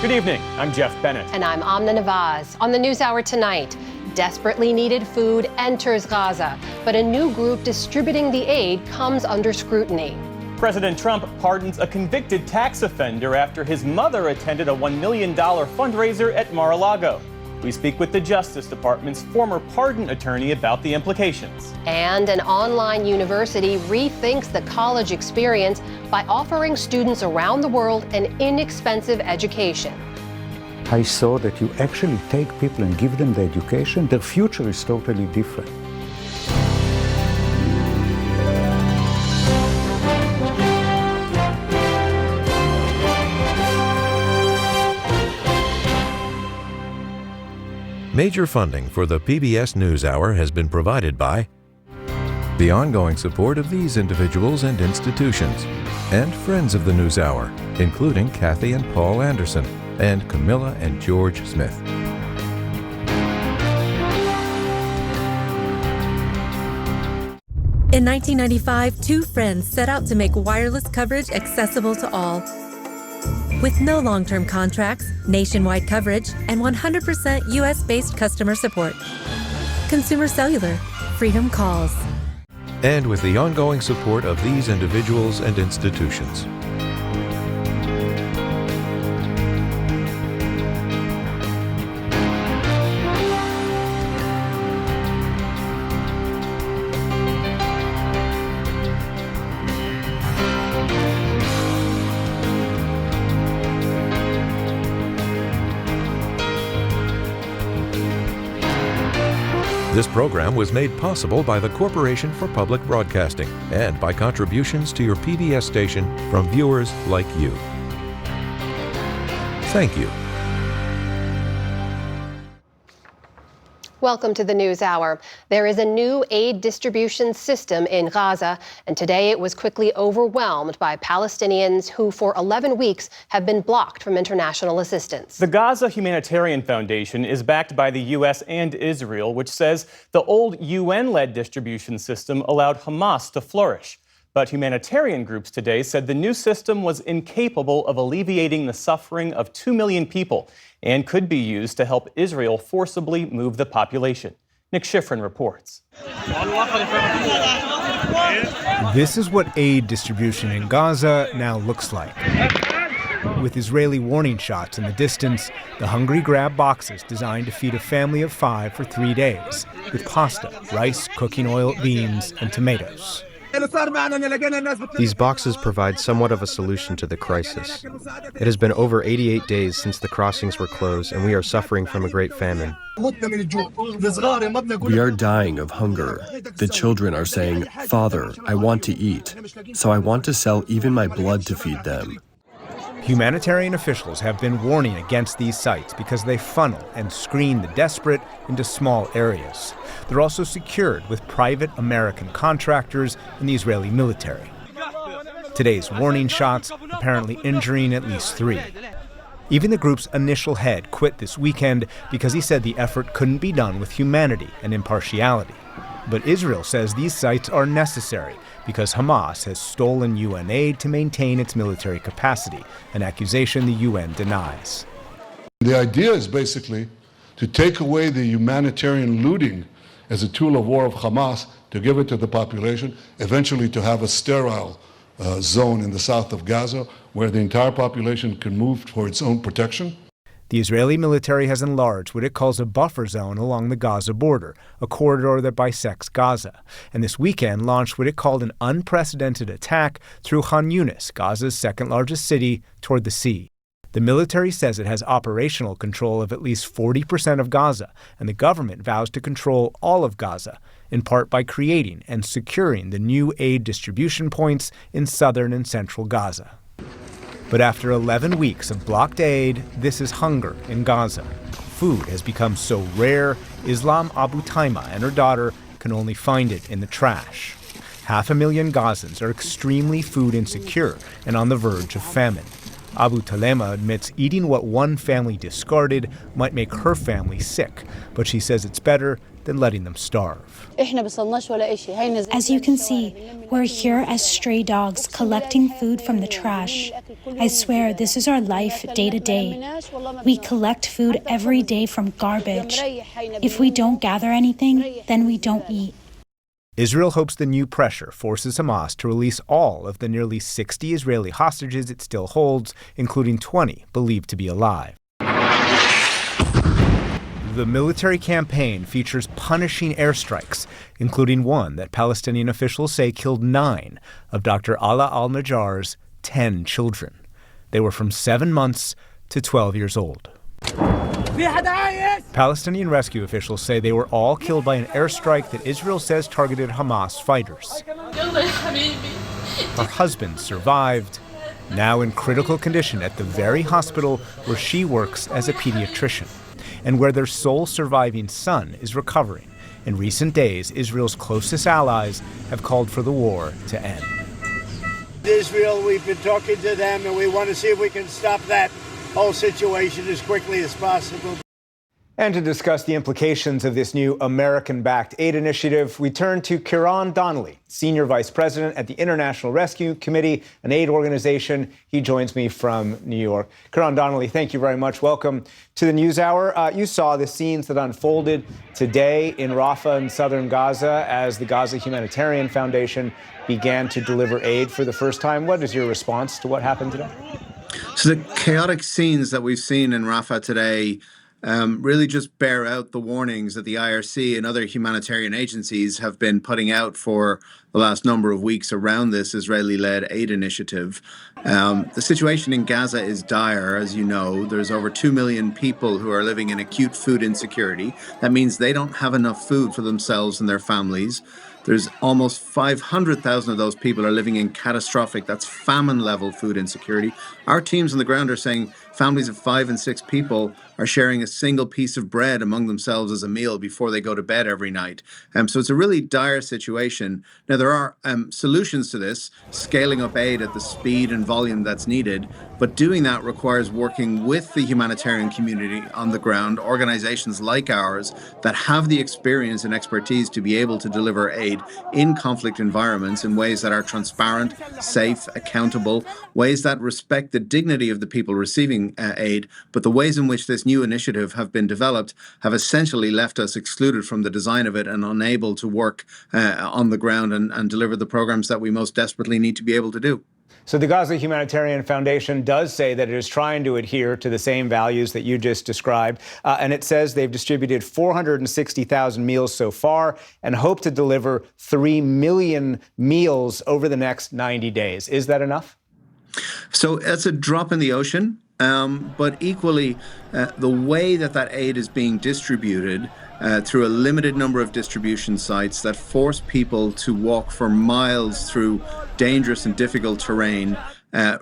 Good evening. I'm Jeff Bennett. And I'm Amna Nawaz. On the NewsHour tonight, desperately needed food enters Gaza, but a new group distributing the aid comes under scrutiny. President Trump pardons a convicted tax offender after his mother attended a $1 million fundraiser at Mar-a-Lago. We speak with the Justice Department's former pardon attorney about the implications. And an online university rethinks the college experience by offering students around the world an inexpensive education. I saw that you actually take people and give them the education, their future is totally different. Major funding for the PBS NewsHour has been provided by the ongoing support of these individuals and institutions, and friends of the NewsHour, including Kathy and Paul Anderson, and Camilla and George Smith. In 1995, two friends set out to make wireless coverage accessible to all. With no long-term contracts, nationwide coverage, and 100% U.S.-based customer support. Consumer Cellular. Freedom calls. And with the ongoing support of these individuals and institutions. This program was made possible by the Corporation for Public Broadcasting and by contributions to your PBS station from viewers like you. Thank you. Welcome to the NewsHour. There is a new aid distribution system in Gaza, and today it was quickly overwhelmed by Palestinians who for 11 weeks have been blocked from international assistance. The Gaza Humanitarian Foundation is backed by the U.S. and Israel, which says the old UN-led distribution system allowed Hamas to flourish. But humanitarian groups today said the new system was incapable of alleviating the suffering of 2 million people and could be used to help Israel forcibly move the population. Nick Schifrin reports. This is what aid distribution in Gaza now looks like. With Israeli warning shots in the distance, the hungry grab boxes designed to feed a family of 5 for 3 days, with pasta, rice, cooking oil, beans, and tomatoes. These boxes provide somewhat of a solution to the crisis. It has been over 88 days since the crossings were closed, and we are suffering from a great famine. We are dying of hunger. The children are saying, "Father, I want to eat, so I want to sell even my blood to feed them." Humanitarian officials have been warning against these sites because they funnel and screen the desperate into small areas. They're also secured with private American contractors and the Israeli military. Today's warning shots apparently injuring at least 3. Even the group's initial head quit this weekend because he said the effort couldn't be done with humanity and impartiality. But Israel says these sites are necessary because Hamas has stolen UN aid to maintain its military capacity, an accusation the UN denies. The idea is basically to take away the humanitarian looting as a tool of war of Hamas, to give it to the population, eventually to have a sterile zone in the south of Gaza where the entire population can move for its own protection. The Israeli military has enlarged what it calls a buffer zone along the Gaza border, a corridor that bisects Gaza, and this weekend launched what it called an unprecedented attack through Khan Yunis, Gaza's second largest city, toward the sea. The military says it has operational control of at least 40% of Gaza, and the government vows to control all of Gaza, in part by creating and securing the new aid distribution points in southern and central Gaza. But after 11 weeks of blocked aid, this is hunger in Gaza. Food has become so rare, Islam Abu Taima and her daughter can only find it in the trash. 500,000 Gazans are extremely food insecure and on the verge of famine. Abu Talema admits eating what one family discarded might make her family sick, but she says it's better than letting them starve. As you can see, we're here as stray dogs collecting food from the trash. I swear this is our life day to day. We collect food every day from garbage. If we don't gather anything, then we don't eat. Israel hopes the new pressure forces Hamas to release all of the nearly 60 Israeli hostages it still holds, including 20 believed to be alive. The military campaign features punishing airstrikes, including one that Palestinian officials say killed 9 of Dr. Ala al-Najjar's 10 children. They were from 7 months to 12 years old. Palestinian rescue officials say they were all killed by an airstrike that Israel says targeted Hamas fighters. Her husband survived, now in critical condition at the very hospital where she works as a pediatrician, and where their sole surviving son is recovering. In recent days, Israel's closest allies have called for the war to end. Israel, we've been talking to them, and we want to see if we can stop that whole situation as quickly as possible. And to discuss the implications of this new American-backed aid initiative, we turn to Kieran Donnelly, Senior Vice President at the International Rescue Committee, an aid organization. He joins me from New York. Kieran Donnelly, thank you very much. Welcome to the NewsHour. You saw the scenes that unfolded today in Rafah in southern Gaza as the Gaza Humanitarian Foundation began to deliver aid for the first time. What is your response to what happened today? So the chaotic scenes that we've seen in Rafah today really just bear out the warnings that the IRC and other humanitarian agencies have been putting out for the last number of weeks around this Israeli-led aid initiative. The situation in Gaza is dire, as you know. There's over 2 million people who are living in acute food insecurity. That means they don't have enough food for themselves and their families. There's almost 500,000 of those people are living in catastrophic, that's famine-level food insecurity. Our teams on the ground are saying families of 5 and 6 people are sharing a single piece of bread among themselves as a meal before they go to bed every night. So it's a really dire situation. Now, there are solutions to this, scaling up aid at the speed and volume that's needed, but doing that requires working with the humanitarian community on the ground, organizations like ours that have the experience and expertise to be able to deliver aid in conflict environments in ways that are transparent, safe, accountable, ways that respect the dignity of the people receiving aid, but the ways in which this new initiative have been developed have essentially left us excluded from the design of it and unable to work on the ground and deliver the programs that we most desperately need to be able to do. So the Gaza Humanitarian Foundation does say that it is trying to adhere to the same values that you just described. And it says they've distributed 460,000 meals so far and hope to deliver 3 million meals over the next 90 days. Is that enough? So that's a drop in the ocean. But equally, the way that aid is being distributed through a limited number of distribution sites that force people to walk for miles through dangerous and difficult terrain,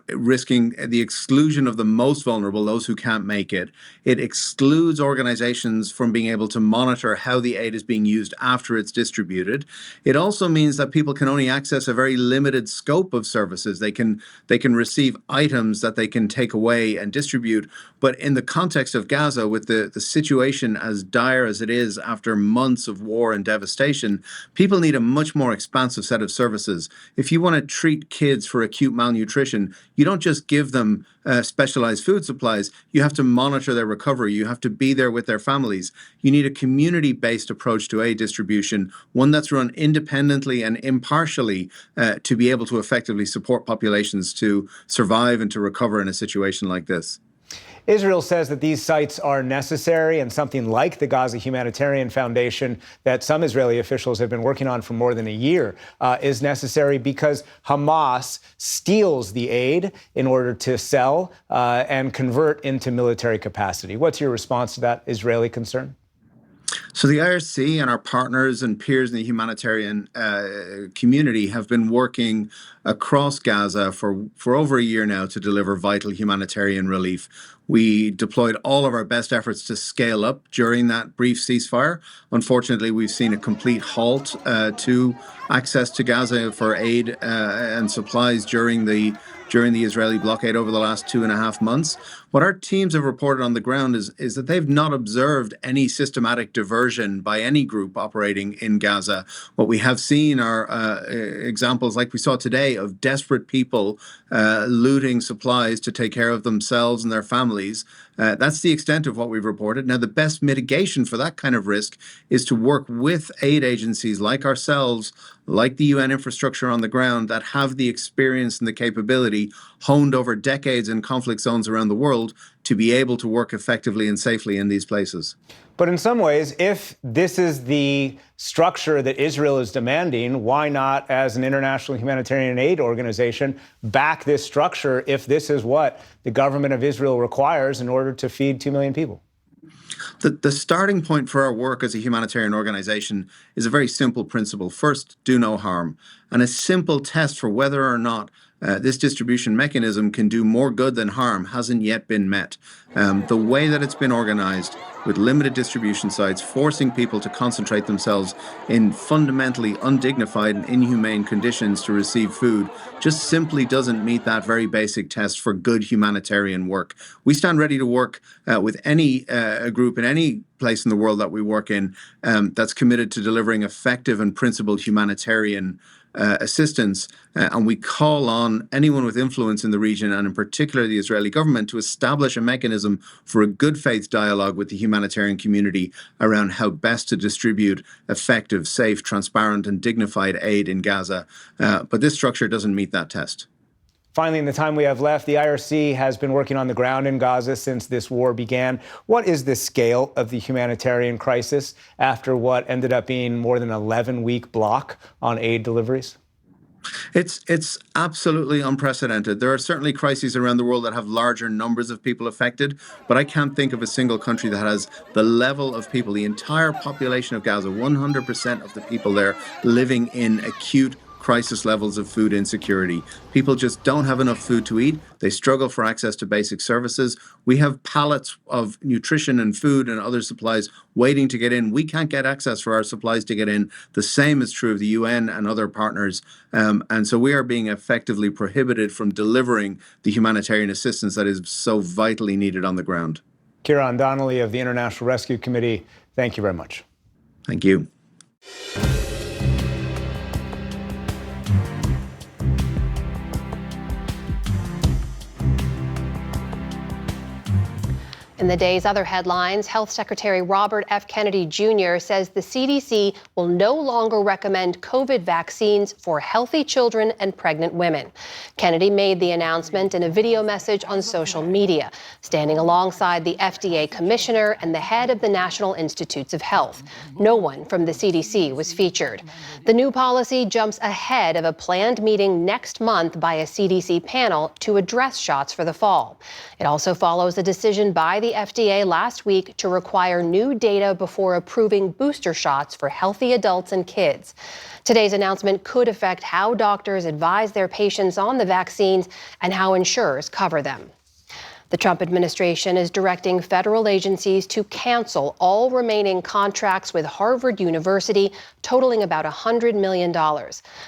risking the exclusion of the most vulnerable, those who can't make it. It excludes organizations from being able to monitor how the aid is being used after it's distributed. It also means that people can only access a very limited scope of services. They can receive items that they can take away and distribute. But in the context of Gaza, with the situation as dire as it is after months of war and devastation, people need a much more expansive set of services. If you want to treat kids for acute malnutrition, you don't just give them specialized food supplies. You have to monitor their recovery. You have to be there with their families. You need a community-based approach to aid distribution, one that's run independently and impartially to be able to effectively support populations to survive and to recover in a situation like this. Israel says that these sites are necessary, and something like the Gaza Humanitarian Foundation that some Israeli officials have been working on for more than a year is necessary because Hamas steals the aid in order to sell and convert into military capacity. What's your response to that Israeli concern? So the IRC and our partners and peers in the humanitarian community have been working across Gaza for over a year now to deliver vital humanitarian relief. We deployed all of our best efforts to scale up during that brief ceasefire. Unfortunately, we've seen a complete halt to access to Gaza for aid and supplies during during the Israeli blockade over the last 2.5 months. What our teams have reported on the ground is that they've not observed any systematic diversion by any group operating in Gaza. What we have seen are examples like we saw today of desperate people looting supplies to take care of themselves and their families. That's the extent of what we've reported. Now, the best mitigation for that kind of risk is to work with aid agencies like ourselves, like the UN infrastructure on the ground that have the experience and the capability honed over decades in conflict zones around the world to be able to work effectively and safely in these places. But in some ways, if this is the structure that Israel is demanding, why not, as an international humanitarian aid organization, back this structure if this is what the government of Israel requires in order to feed 2 million people? The starting point for our work as a humanitarian organization is a very simple principle. First, do no harm. And a simple test for whether or not this distribution mechanism can do more good than harm hasn't yet been met. The way that it's been organized, with limited distribution sites, forcing people to concentrate themselves in fundamentally undignified and inhumane conditions to receive food, just simply doesn't meet that very basic test for good humanitarian work. We stand ready to work with any group in any place in the world that we work in that's committed to delivering effective and principled humanitarian assistance, and we call on anyone with influence in the region, and in particular the Israeli government, to establish a mechanism for a good faith dialogue with the humanitarian community around how best to distribute effective, safe, transparent and dignified aid in Gaza. But this structure doesn't meet that test. Finally, in the time we have left, the IRC has been working on the ground in Gaza since this war began. What is the scale of the humanitarian crisis after what ended up being more than an 11-week block on aid deliveries? It's absolutely unprecedented. There are certainly crises around the world that have larger numbers of people affected, but I can't think of a single country that has the level of people, the entire population of Gaza, 100% of the people there living in acute crisis levels of food insecurity. People just don't have enough food to eat. They struggle for access to basic services. We have pallets of nutrition and food and other supplies waiting to get in. We can't get access for our supplies to get in. The same is true of the UN and other partners. And so we are being effectively prohibited from delivering the humanitarian assistance that is so vitally needed on the ground. Kieran Donnelly of the International Rescue Committee, thank you very much. Thank you. In the day's other headlines, Health Secretary Robert F. Kennedy Jr. says the CDC will no longer recommend COVID vaccines for healthy children and pregnant women. Kennedy made the announcement in a video message on social media, standing alongside the FDA commissioner and the head of the National Institutes of Health. No one from the CDC was featured. The new policy jumps ahead of a planned meeting next month by a CDC panel to address shots for the fall. It also follows a decision by the FDA last week to require new data before approving booster shots for healthy adults and kids. Today's announcement could affect how doctors advise their patients on the vaccines and how insurers cover them. The Trump administration is directing federal agencies to cancel all remaining contracts with Harvard University, totaling about $100 million.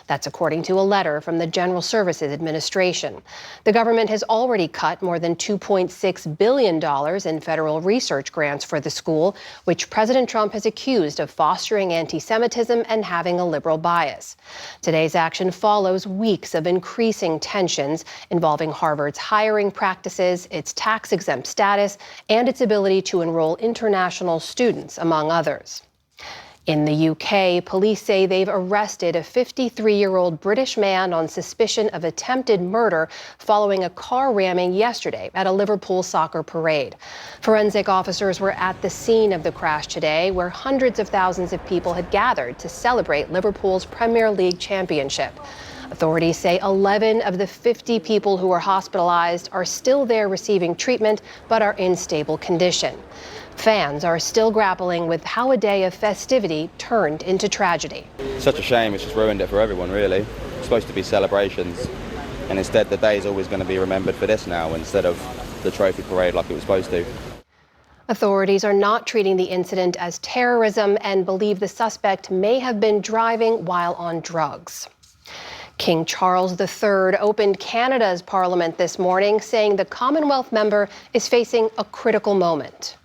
That's according to a letter from the General Services Administration. The government has already cut more than $2.6 billion in federal research grants for the school, which President Trump has accused of fostering anti-Semitism and having a liberal bias. Today's action follows weeks of increasing tensions involving Harvard's hiring practices, its tax-exempt status, and its ability to enroll international students, among others. In the UK, police say they've arrested a 53-year-old British man on suspicion of attempted murder following a car ramming yesterday at a Liverpool soccer parade. Forensic officers were at the scene of the crash today, where hundreds of thousands of people had gathered to celebrate Liverpool's Premier League championship. Authorities say 11 of the 50 people who were hospitalized are still there receiving treatment, but are in stable condition. Fans are still grappling with how a day of festivity turned into tragedy. Such a shame, it's just ruined it for everyone, really. It's supposed to be celebrations, and instead the day is always going to be remembered for this now, instead of the trophy parade like it was supposed to. Authorities are not treating the incident as terrorism and believe the suspect may have been driving while on drugs. King Charles III opened Canada's parliament this morning, saying the Commonwealth member is facing a critical moment.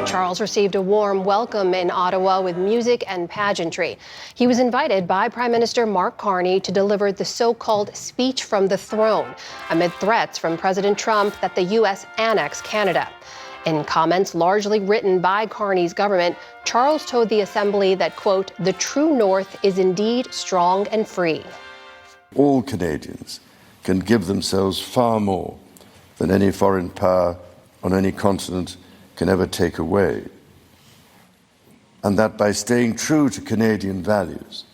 Charles received a warm welcome in Ottawa with music and pageantry. He was invited by Prime Minister Mark Carney to deliver the so-called Speech from the Throne, amid threats from President Trump that the U.S. annex Canada. In comments largely written by Carney's government, Charles told the Assembly that, quote, "the true North is indeed strong and free." All Canadians can give themselves far more than any foreign power on any continent can ever take away. And that by staying true to Canadian values,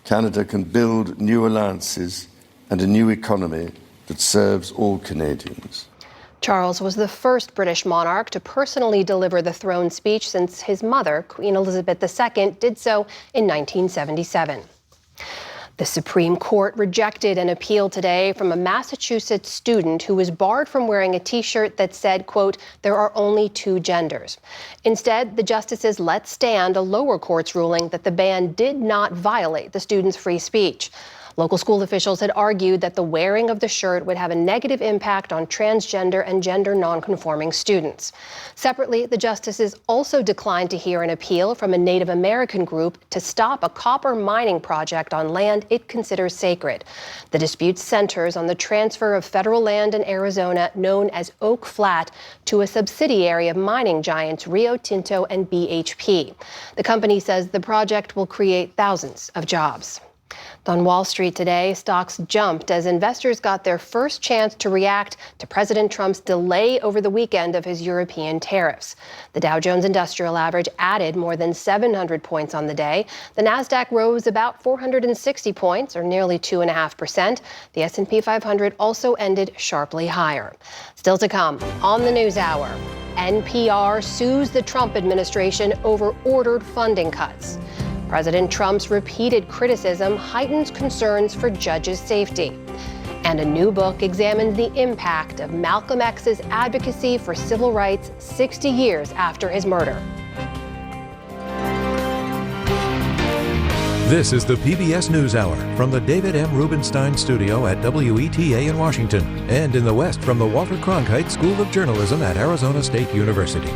Canada can build new alliances and a new economy that serves all Canadians. Charles was the first British monarch to personally deliver the throne speech since his mother, Queen Elizabeth II, did so in 1977. The Supreme Court rejected an appeal today from a Massachusetts student who was barred from wearing a T-shirt that said, quote, "there are only two genders." Instead, the justices let stand a lower court's ruling that the ban did not violate the student's free speech. Local school officials had argued that the wearing of the shirt would have a negative impact on transgender and gender nonconforming students. Separately, the justices also declined to hear an appeal from a Native American group to stop a copper mining project on land it considers sacred. The dispute centers on the transfer of federal land in Arizona known as Oak Flat to a subsidiary of mining giants Rio Tinto and BHP. The company says the project will create thousands of jobs. On Wall Street today, stocks jumped as investors got their first chance to react to President Trump's delay over the weekend of his European tariffs. The Dow Jones Industrial Average added more than 700 points on the day. The Nasdaq rose about 460 points, or nearly 2.5%. The S&P 500 also ended sharply higher. Still to come on the NewsHour, NPR sues the Trump administration over ordered funding cuts. President Trump's repeated criticism heightens concerns for judges' safety. And a new book examines the impact of Malcolm X's advocacy for civil rights 60 years after his murder. This is the PBS NewsHour from the David M. Rubenstein Studio at WETA in Washington, and in the West from the Walter Cronkite School of Journalism at Arizona State University.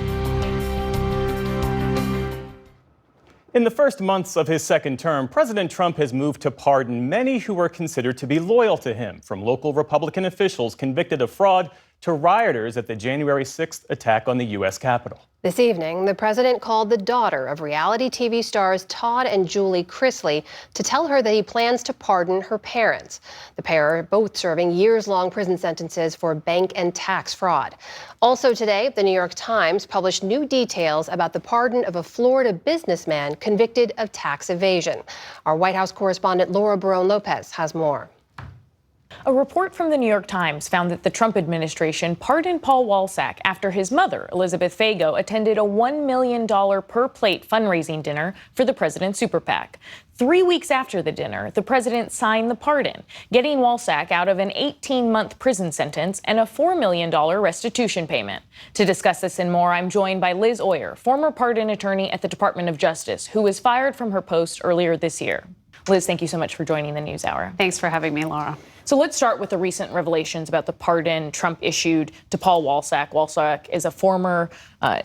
In the first months of his second term, President Trump has moved to pardon many who were considered to be loyal to him, from local Republican officials convicted of fraud to rioters at the January 6th attack on the U.S. Capitol. This evening, the president called the daughter of reality TV stars Todd and Julie Chrisley to tell her that he plans to pardon her parents. The pair are both serving years-long prison sentences for bank and tax fraud. Also today, the New York Times published new details about the pardon of a Florida businessman convicted of tax evasion. Our White House correspondent Laura Barone-Lopez has more. A report from the New York Times found that the Trump administration pardoned Paul Walsack after his mother, Elizabeth Fago, attended a $1 million per plate fundraising dinner for the president's super PAC. 3 weeks after the dinner, the president signed the pardon, getting Walsack out of an 18-month prison sentence and a $4 million restitution payment. To discuss this and more, I'm joined by Liz Oyer, former pardon attorney at the Department of Justice, who was fired from her post earlier this year. Liz, thank you so much for joining the NewsHour. Thanks for having me, Laura. So let's start with the recent revelations about the pardon Trump issued to Paul Walsack. Walsack is a former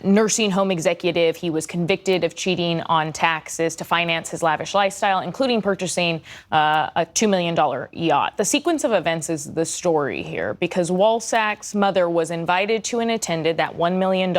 nursing home executive. He was convicted of cheating on taxes to finance his lavish lifestyle, including purchasing a $2 million yacht. The sequence of events is the story here, because Walsack's mother was invited to and attended that $1 million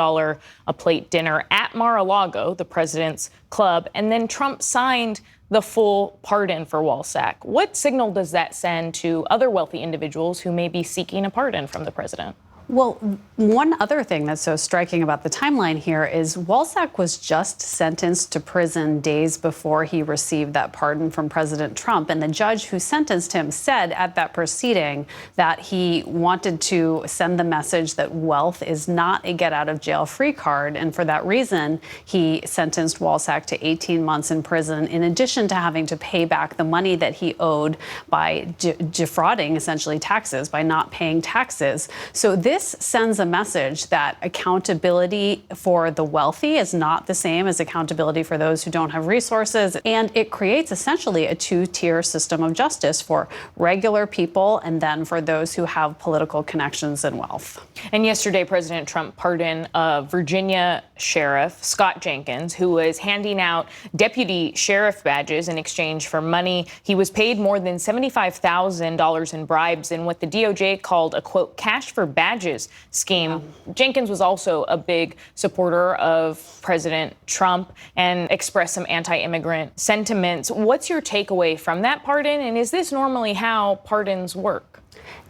a plate dinner at Mar-a-Lago, the president's club, and then Trump signed the full pardon for Walsack. What signal does that send to other wealthy individuals who may be seeking a pardon from the president? Well, one other thing that's so striking about the timeline here is Walsack was just sentenced to prison days before he received that pardon from President Trump. And the judge who sentenced him said at that proceeding that he wanted to send the message that wealth is not a get-out-of-jail-free card. And for that reason, he sentenced Walsack to 18 months in prison, in addition to having to pay back the money that he owed by defrauding, essentially, taxes, by not paying taxes. So this this sends a message that accountability for the wealthy is not the same as accountability for those who don't have resources. And it creates essentially a two-tier system of justice for regular people and then for those who have political connections and wealth. And yesterday, President Trump pardoned a Virginia sheriff, Scott Jenkins, who was handing out deputy sheriff badges in exchange for money. He was paid more than $75,000 in bribes in what the DOJ called a, quote, cash for badges scheme. Jenkins was also a big supporter of President Trump and expressed some anti-immigrant sentiments. What's your takeaway from that pardon? And is this normally how pardons work?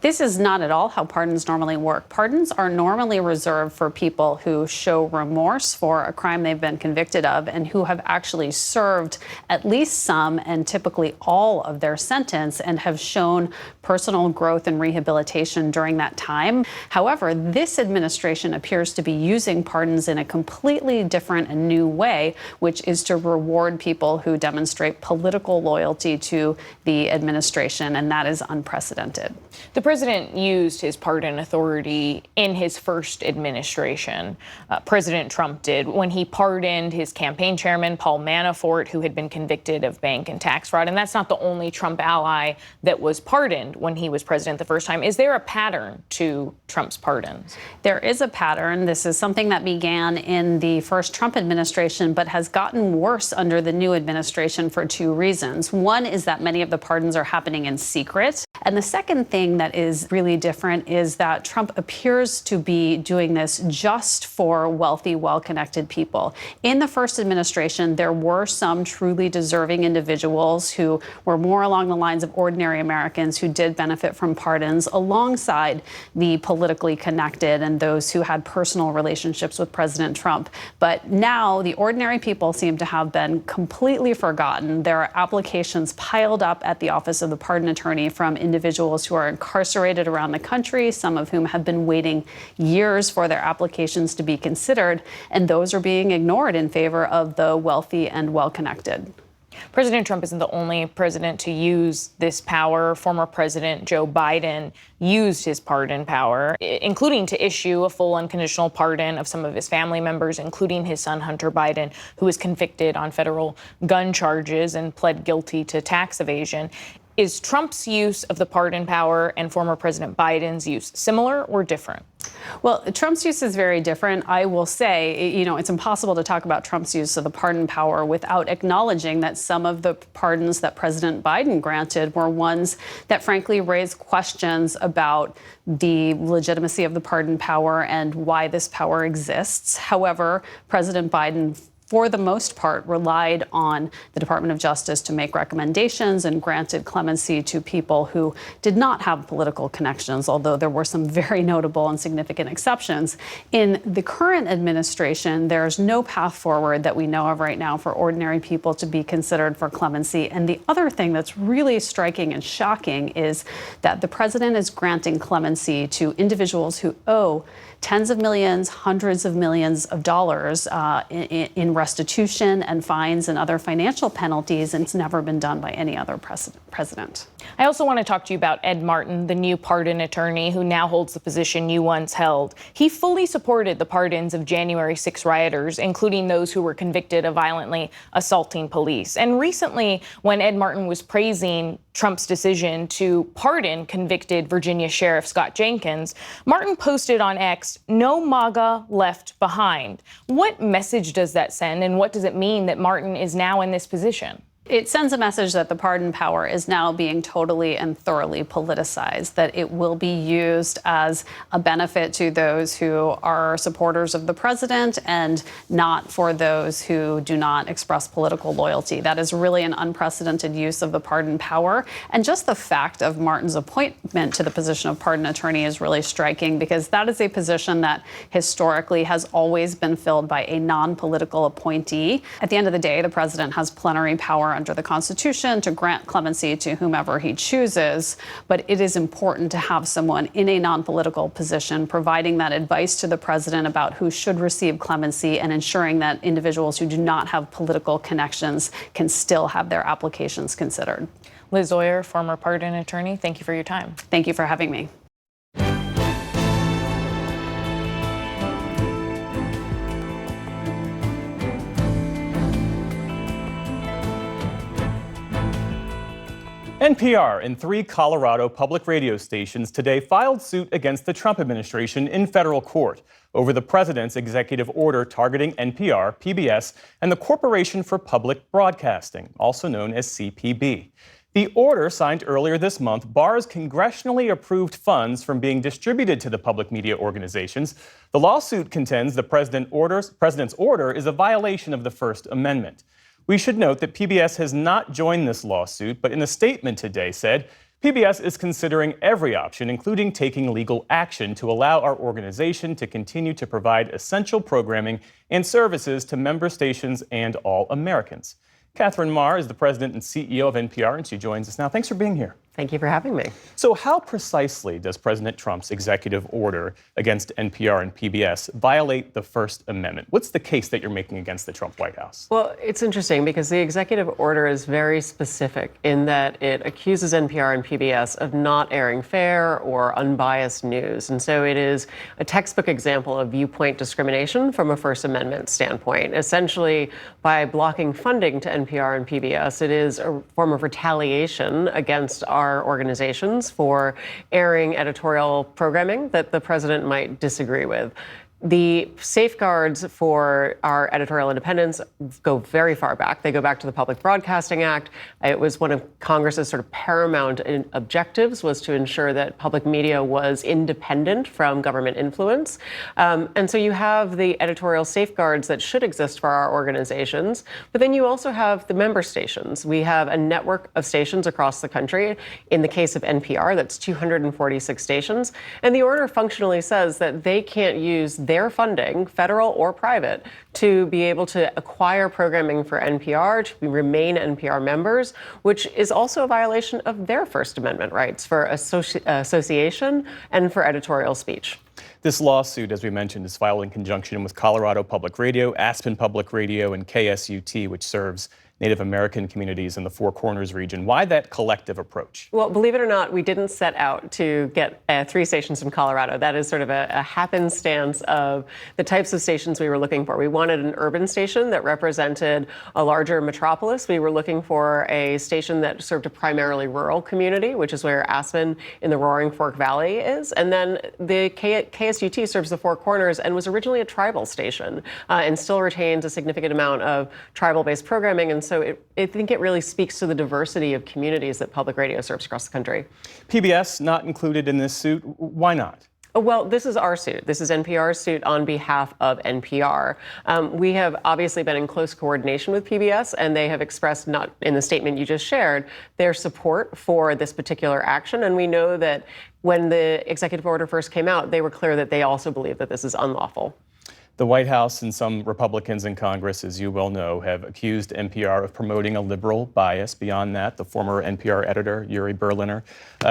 This is not at all how pardons normally work. Pardons are normally reserved for people who show remorse for a crime they've been convicted of and who have actually served at least some and typically all of their sentence and have shown personal growth and rehabilitation during that time. However, this administration appears to be using pardons in a completely different and new way, which is to reward people who demonstrate political loyalty to the administration, and that is unprecedented. The president used his pardon authority in his first administration. President Trump did when he pardoned his campaign chairman, Paul Manafort, who had been convicted of bank and tax fraud. And that's not the only Trump ally that was pardoned when he was president the first time. Is there a pattern to Trump's pardons? There is a pattern. This is something that began in the first Trump administration, but has gotten worse under the new administration for two reasons. One is that many of the pardons are happening in secret. And the second thing that is really different is that Trump appears to be doing this just for wealthy, well-connected people. In the first administration, there were some truly deserving individuals who were more along the lines of ordinary Americans who did benefit from pardons, alongside the politically connected and those who had personal relationships with President Trump. But now the ordinary people seem to have been completely forgotten. There are applications piled up at the Office of the Pardon Attorney from individuals who are incarcerated around the country, some of whom have been waiting years for their applications to be considered, and those are being ignored in favor of the wealthy and well-connected. President Trump isn't the only president to use this power. Former President Joe Biden used his pardon power, including to issue a full unconditional pardon of some of his family members, including his son Hunter Biden, who was convicted on federal gun charges and pled guilty to tax evasion. Is Trump's use of the pardon power and former President Biden's use similar or different? Well, Trump's use is very different. I will say, it's impossible to talk about Trump's use of the pardon power without acknowledging that some of the pardons that President Biden granted were ones that frankly raised questions about the legitimacy of the pardon power and why this power exists. However, President Biden, for the most part, relied on the Department of Justice to make recommendations and granted clemency to people who did not have political connections, although there were some very notable and significant exceptions. In the current administration, there's no path forward that we know of right now for ordinary people to be considered for clemency. And the other thing that's really striking and shocking is that the president is granting clemency to individuals who owe tens of millions, hundreds of millions of dollars in restitution and fines and other financial penalties, and it's never been done by any other president. I also want to talk to you about Ed Martin, the new pardon attorney who now holds the position you once held. He fully supported the pardons of January 6 rioters, including those who were convicted of violently assaulting police. And recently, when Ed Martin was praising Trump's decision to pardon convicted Virginia Sheriff Scott Jenkins, Martin posted on X, "No MAGA left behind." What message does that send, and what does it mean that Martin is now in this position? It sends a message that the pardon power is now being totally and thoroughly politicized, that it will be used as a benefit to those who are supporters of the president and not for those who do not express political loyalty. That is really an unprecedented use of the pardon power. And just the fact of Martin's appointment to the position of pardon attorney is really striking, because that is a position that historically has always been filled by a non-political appointee. At the end of the day, the president has plenary power under the Constitution to grant clemency to whomever he chooses, but it is important to have someone in a non-political position providing that advice to the president about who should receive clemency and ensuring that individuals who do not have political connections can still have their applications considered. Liz Oyer, former pardon attorney, thank you for your time. Thank you for having me. NPR and 3 Colorado public radio stations today filed suit against the Trump administration in federal court over the president's executive order targeting NPR, PBS, and the Corporation for Public Broadcasting, also known as CPB. The order, signed earlier this month, bars congressionally approved funds from being distributed to the public media organizations. The lawsuit contends the president's order is a violation of the First Amendment. We should note that PBS has not joined this lawsuit, but in a statement today said PBS is considering every option, including taking legal action to allow our organization to continue to provide essential programming and services to member stations and all Americans. Catherine Marr is the president and CEO of NPR, and she joins us now. Thanks for being here. Thank you for having me. So how precisely does President Trump's executive order against NPR and PBS violate the First Amendment? What's the case that you're making against the Trump White House? Well, it's interesting because the executive order is very specific in that it accuses NPR and PBS of not airing fair or unbiased news. And so it is a textbook example of viewpoint discrimination from a First Amendment standpoint. Essentially, by blocking funding to NPR and PBS, it is a form of retaliation against our organizations for airing editorial programming that the president might disagree with. The safeguards for our editorial independence go very far back. They go back to the Public Broadcasting Act. It was one of Congress's sort of paramount objectives was to ensure that public media was independent from government influence. And so you have the editorial safeguards that should exist for our organizations, but then you also have the member stations. We have a network of stations across the country. In the case of NPR, that's 246 stations. And the order functionally says that they can't use their funding, federal or private, to be able to acquire programming for NPR, to remain NPR members, which is also a violation of their First Amendment rights for association and for editorial speech. This lawsuit, as we mentioned, is filed in conjunction with Colorado Public Radio, Aspen Public Radio, and KSUT, which serves Native American communities in the Four Corners region. Why that collective approach? Well, believe it or not, we didn't set out to get 3 stations from Colorado. That is sort of a happenstance of the types of stations we were looking for. We wanted an urban station that represented a larger metropolis. We were looking for a station that served a primarily rural community, which is where Aspen in the Roaring Fork Valley is. And then the KSUT serves the Four Corners and was originally a tribal station and still retains a significant amount of tribal-based programming. And so I think it really speaks to the diversity of communities that public radio serves across the country. PBS not included in this suit. Why not? Well, this is our suit. This is NPR's suit on behalf of NPR. We have obviously been in close coordination with PBS, and they have expressed, not in the statement you just shared, their support for this particular action. And we know that when the executive order first came out, they were clear that they also believe that this is unlawful. The White House and some Republicans in Congress, as you well know, have accused NPR of promoting a liberal bias. Beyond that, the former NPR editor, Uri Berliner,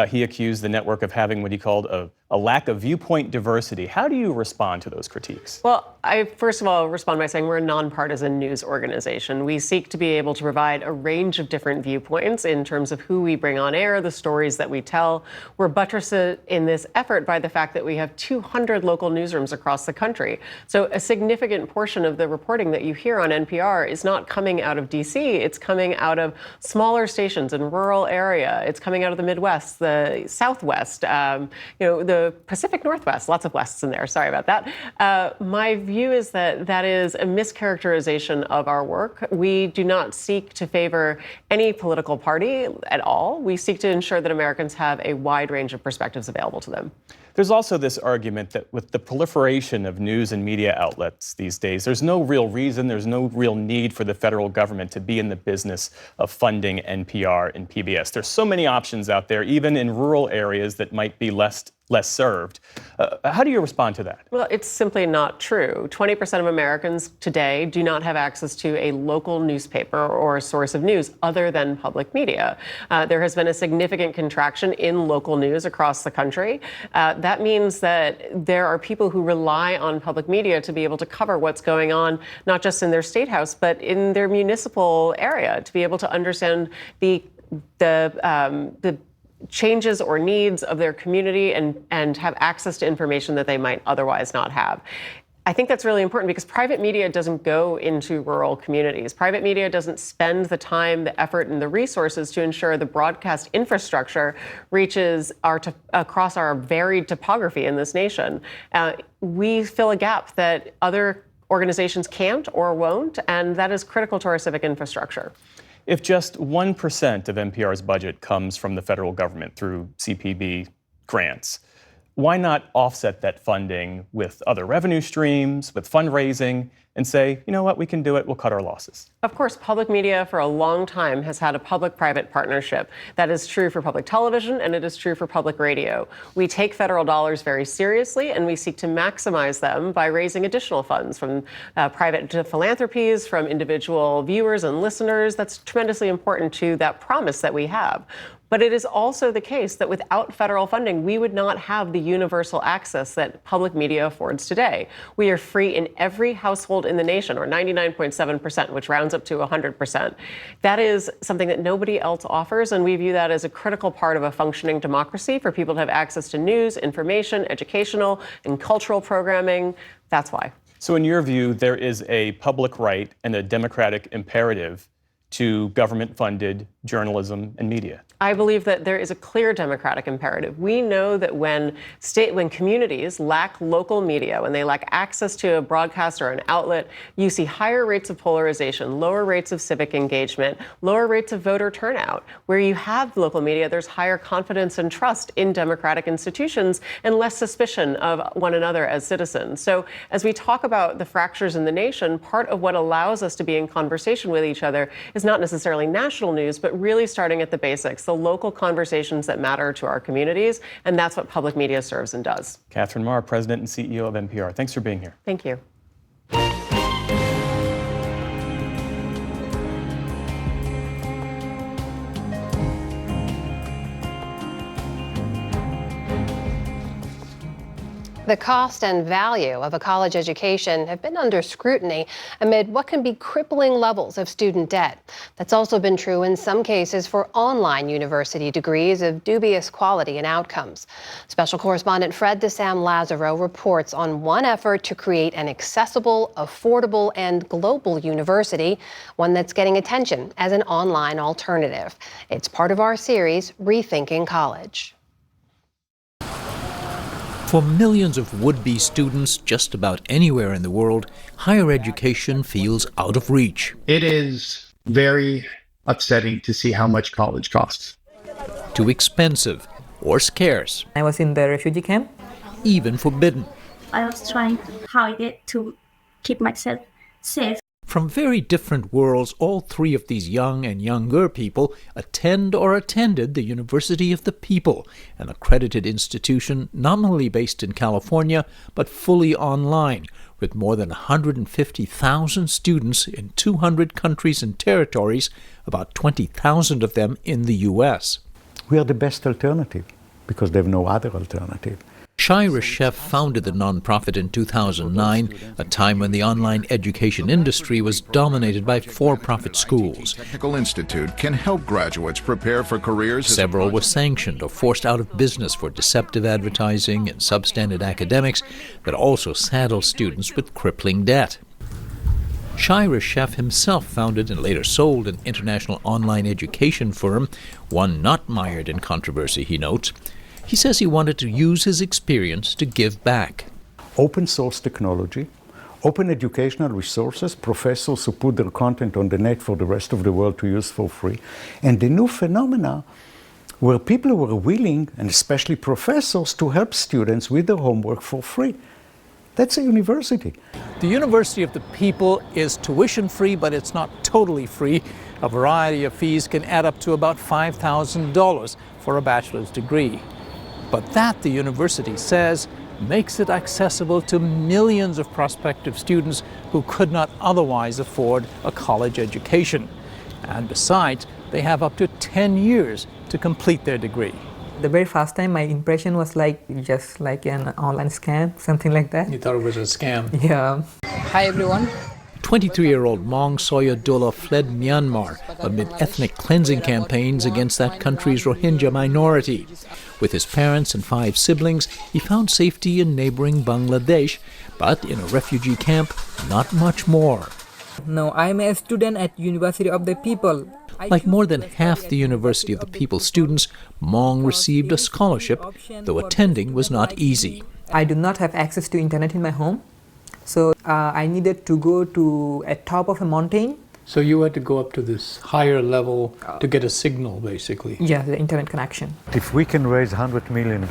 he accused the network of having what he called a lack of viewpoint diversity. How do you respond to those critiques? Well, I first of all respond by saying we're a nonpartisan news organization. We seek to be able to provide a range of different viewpoints in terms of who we bring on air, the stories that we tell. We're buttressed in this effort by the fact that we have 200 local newsrooms across the country. So a significant portion of the reporting that you hear on NPR is not coming out of D.C. It's coming out of smaller stations in rural area. It's coming out of the Midwest, the Southwest, the Pacific Northwest, lots of Wests in there, sorry about that. My view is that that is a mischaracterization of our work. We do not seek to favor any political party at all. We seek to ensure that Americans have a wide range of perspectives available to them. There's also this argument that with the proliferation of news and media outlets these days, there's no real reason, there's no real need for the federal government to be in the business of funding NPR and PBS. There's so many options out there, even in rural areas that might be less served. How do you respond to that? Well, it's simply not true. 20% of Americans today do not have access to a local newspaper or a source of news other than public media. There has been a significant contraction in local news across the country. That means that there are people who rely on public media to be able to cover what's going on, not just in their state house, but in their municipal area, to be able to understand the changes or needs of their community and have access to information that they might otherwise not have. I think that's really important because private media doesn't go into rural communities. Private media doesn't spend the time, the effort, and the resources to ensure the broadcast infrastructure reaches across our varied topography in this nation. We fill a gap that other organizations can't or won't, and that is critical to our civic infrastructure. If just 1% of NPR's budget comes from the federal government through CPB grants, why not offset that funding with other revenue streams, with fundraising, and say, you know what, we can do it, we'll cut our losses? Of course, public media for a long time has had a public-private partnership. That is true for public television, and it is true for public radio. We take federal dollars very seriously, and we seek to maximize them by raising additional funds from private philanthropies, from individual viewers and listeners. That's tremendously important to that promise that we have. But it is also the case that without federal funding, we would not have the universal access that public media affords today. We are free in every household in the nation, or 99.7%, which rounds up to 100%. That is something that nobody else offers, and we view that as a critical part of a functioning democracy for people to have access to news, information, educational, and cultural programming. That's why. So in your view, there is a public right and a democratic imperative to government-funded journalism and media? I believe that there is a clear democratic imperative. We know that when communities lack local media, when they lack access to a broadcast or an outlet, you see higher rates of polarization, lower rates of civic engagement, lower rates of voter turnout. Where you have local media, there's higher confidence and trust in democratic institutions and less suspicion of one another as citizens. So as we talk about the fractures in the nation, part of what allows us to be in conversation with each other is not necessarily national news, but really starting at the basics, the local conversations that matter to our communities, and that's what public media serves and does. Catherine Maher, President and CEO of NPR. Thanks for being here. Thank you. The cost and value of a college education have been under scrutiny amid what can be crippling levels of student debt. That's also been true in some cases for online university degrees of dubious quality and outcomes. Special correspondent Fred DeSam Lazaro reports on one effort to create an accessible, affordable, and global university, one that's getting attention as an online alternative. It's part of our series, Rethinking College. For millions of would-be students just about anywhere in the world, higher education feels out of reach. It is very upsetting to see how much college costs. Too expensive or scarce. I was in the refugee camp. Even forbidden. I was trying hard to keep myself safe. From very different worlds, all three of these young and younger people attend or attended the University of the People, an accredited institution nominally based in California, but fully online, with more than 150,000 students in 200 countries and territories, about 20,000 of them in the U.S. We are the best alternative, because they have no other alternative. Shai Reshef founded the nonprofit in 2009, a time when the online education industry was dominated by for-profit schools. Technical Institute can help graduates prepare for careers. Several were sanctioned or forced out of business for deceptive advertising and substandard academics that also saddled students with crippling debt. Shai Reshef himself founded and later sold an international online education firm, one not mired in controversy, he notes. He says he wanted to use his experience to give back. Open source technology, open educational resources, professors who put their content on the net for the rest of the world to use for free, and the new phenomena where people were willing, and especially professors, to help students with their homework for free. That's a university. The University of the People is tuition free, but it's not totally free. A variety of fees can add up to about $5,000 for a bachelor's degree. But that, the university says, makes it accessible to millions of prospective students who could not otherwise afford a college education. And besides, they have up to 10 years to complete their degree. The very first time, my impression was just like an online scam, something like that. You thought it was a scam? Yeah. Hi everyone. 23-year-old Maung Soyadullah fled Myanmar amid ethnic cleansing campaigns against that country's Rohingya minority. With his parents and 5 siblings, he found safety in neighboring Bangladesh, but in a refugee camp, not much more. No, I'm a student at University of the People. Like more than half the University of the People students, Maung received a scholarship, though attending was not easy. I do not have access to internet in my home, so I needed to go to a top of a mountain. So you had to go up to this higher level to get a signal, basically? Yeah, the internet connection. If we can raise $100 million,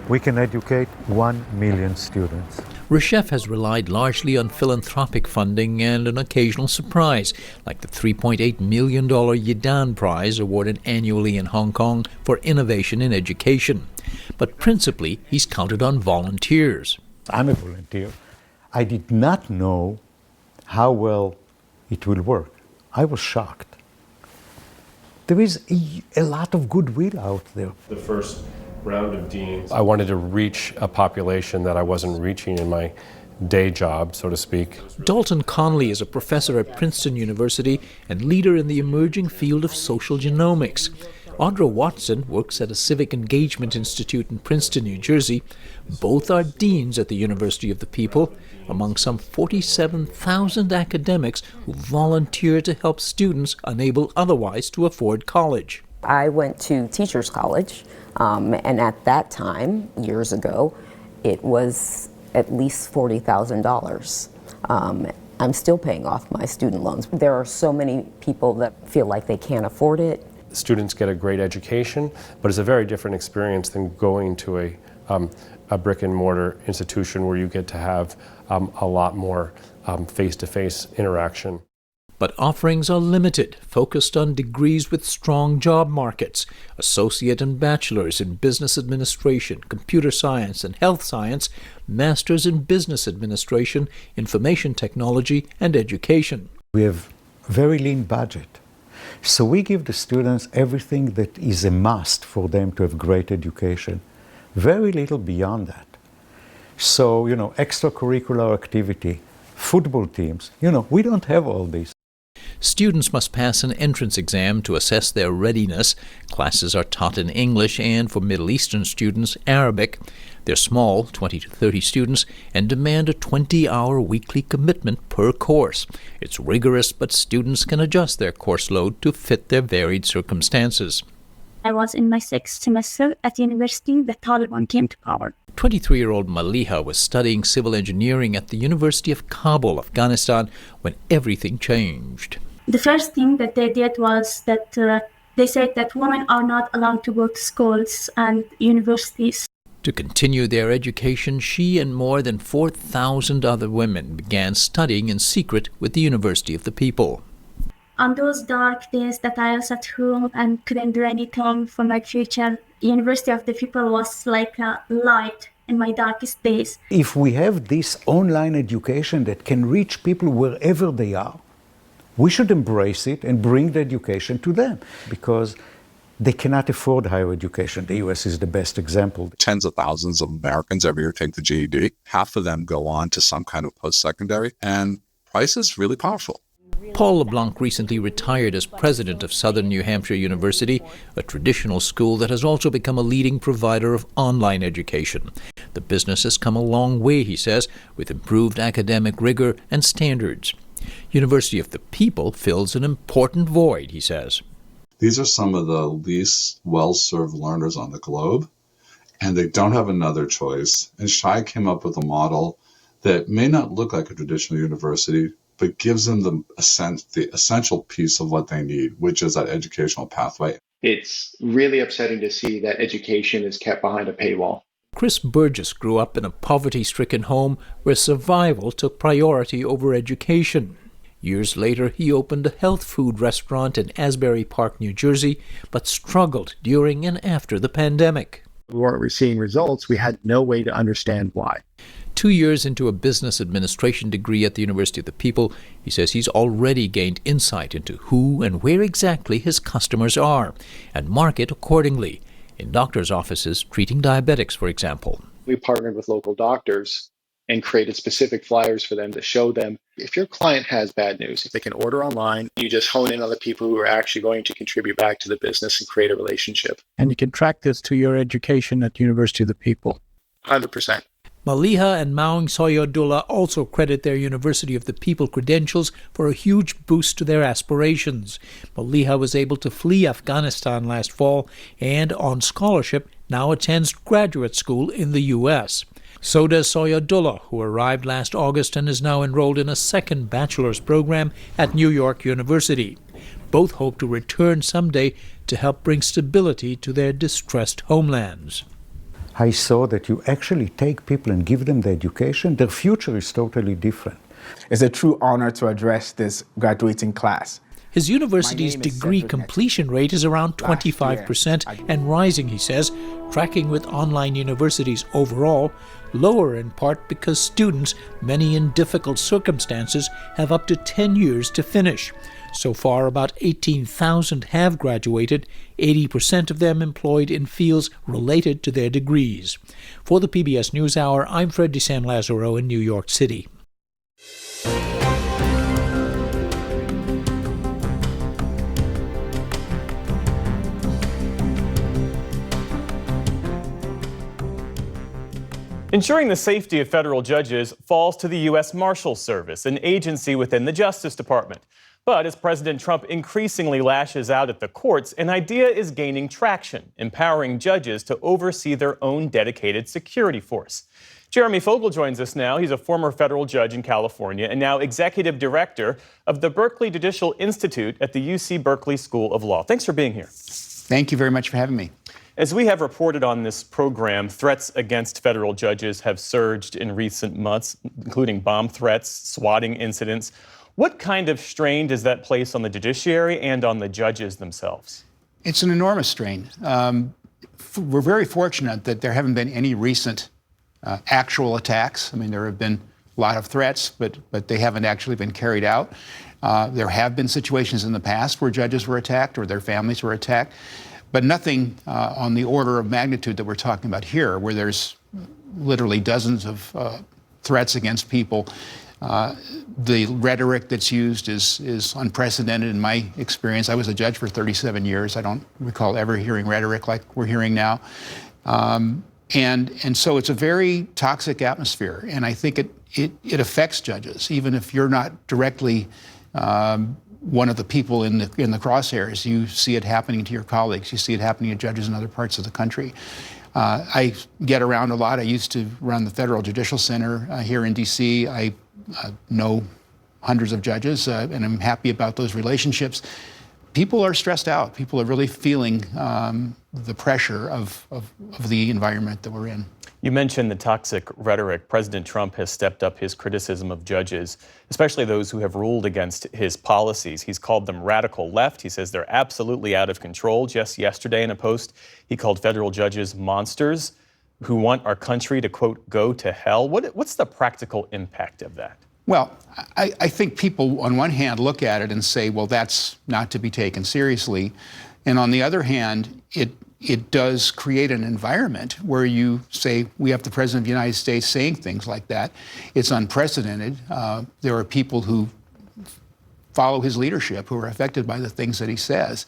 we can educate 1 million students. Reshef has relied largely on philanthropic funding and an occasional surprise, like the $3.8 million Yidan Prize awarded annually in Hong Kong for innovation in education. But principally, he's counted on volunteers. I'm a volunteer. I did not know how well it will work. I was shocked. There is a lot of goodwill out there. The first round of deans, I wanted to reach a population that I wasn't reaching in my day job, so to speak. Dalton Conley is a professor at Princeton University and leader in the emerging field of social genomics. Audra Watson works at a civic engagement institute in Princeton, New Jersey. Both are deans at the University of the People, among some 47,000 academics who volunteer to help students unable otherwise to afford college. I went to Teachers College, and at that time, years ago, it was at least $40,000. I'm still paying off my student loans. There are so many people that feel like they can't afford it. Students get a great education, but it's a very different experience than going to a brick and mortar institution where you get to have a lot more face-to-face interaction. But offerings are limited, focused on degrees with strong job markets, associate and bachelors in business administration, computer science and health science, masters in business administration, information technology, and education. We have a very lean budget. So we give the students everything that is a must for them to have great education. Very little beyond that. So, extracurricular activity, football teams, we don't have all these. Students must pass an entrance exam to assess their readiness. Classes are taught in English and, for Middle Eastern students, Arabic. They're small, 20 to 30 students, and demand a 20-hour weekly commitment per course. It's rigorous, but students can adjust their course load to fit their varied circumstances. I was in my 6th semester at university. The Taliban came to power. 23-year-old Maliha was studying civil engineering at the University of Kabul, Afghanistan, when everything changed. The first thing that they did was that they said that women are not allowed to go to schools and universities. To continue their education, she and more than 4,000 other women began studying in secret with the University of the People. On those dark days that I was at home and couldn't do anything for my future, University of the People was like a light in my darkest days. If we have this online education that can reach people wherever they are, we should embrace it and bring the education to them, because they cannot afford higher education. The U.S. is the best example. Tens of thousands of Americans every year take the GED. Half of them go on to some kind of post-secondary, and Price is really powerful. Paul LeBlanc recently retired as president of Southern New Hampshire University, a traditional school that has also become a leading provider of online education. The business has come a long way, he says, with improved academic rigor and standards. University of the People fills an important void, he says. These are some of the least well-served learners on the globe, and they don't have another choice. And Shai came up with a model that may not look like a traditional university, but gives them the essential piece of what they need, which is that educational pathway. It's really upsetting to see that education is kept behind a paywall. Chris Burgess grew up in a poverty-stricken home where survival took priority over education. Years later, he opened a health food restaurant in Asbury Park, New Jersey, but struggled during and after the pandemic. We weren't seeing results. We had no way to understand why. 2 years into a business administration degree at the University of the People, he says he's already gained insight into who and where exactly his customers are, and market accordingly, in doctors' offices treating diabetics, for example. We partnered with local doctors and created specific flyers for them to show them If your client has bad news, they can order online. You just hone in on the people who are actually going to contribute back to the business and create a relationship. And you can track this to your education at University of the People. 100%. Maliha and Maung Soyodullah also credit their University of the People credentials for a huge boost to their aspirations. Maliha was able to flee Afghanistan last fall and, on scholarship, now attends graduate school in the U.S. So does Soyodullah, who arrived last August and is now enrolled in a second bachelor's program at New York University. Both hope to return someday to help bring stability to their distressed homelands. I saw that you actually take people and give them the education, their future is totally different. It's a true honor to address this graduating class. His university's degree completion rate is around 25% and rising, he says, tracking with online universities overall, lower in part because students, many in difficult circumstances, have up to 10 years to finish. So far, about 18,000 have graduated, 80% of them employed in fields related to their degrees. For the PBS NewsHour, I'm Fred DeSan Lazaro in New York City. Ensuring the safety of federal judges falls to the U.S. Marshals Service, an agency within the Justice Department. But as President Trump increasingly lashes out at the courts, an idea is gaining traction, empowering judges to oversee their own dedicated security force. Jeremy Fogel joins us now. He's a former federal judge in California and now executive director of the Berkeley Judicial Institute at the UC Berkeley School of Law. Thanks for being here. Thank you very much for having me. As we have reported on this program, threats against federal judges have surged in recent months, including bomb threats, swatting incidents. What kind of strain does that place on the judiciary and on the judges themselves? It's an enormous strain. We're very fortunate that there haven't been any recent actual attacks. I mean, there have been a lot of threats, but they haven't actually been carried out. There have been situations in the past where judges were attacked or their families were attacked, but nothing on the order of magnitude that we're talking about here, where there's literally dozens of threats against people. The rhetoric that's used is unprecedented in my experience. I was a judge for 37 years. I don't recall ever hearing rhetoric like we're hearing now. And so it's a very toxic atmosphere, and I think it affects judges, even if you're not directly one of the people in the crosshairs. You see it happening to your colleagues. You see it happening to judges in other parts of the country. I get around a lot. I used to run the Federal Judicial Center here in D.C. I know hundreds of judges, and I'm happy about those relationships. People are stressed out. People are really feeling the pressure of the environment that we're in. You mentioned the toxic rhetoric. President Trump has stepped up his criticism of judges, especially those who have ruled against his policies. He's called them radical left. He says they're absolutely out of control. Just yesterday in a post, he called federal judges monsters who want our country to, quote, go to hell. What's the practical impact of that? Well, I think people, on one hand, look at it and say, well, that's not to be taken seriously. And on the other hand, it does create an environment where you say, we have the President of the United States saying things like that. It's unprecedented. There are people who follow his leadership who are affected by the things that he says.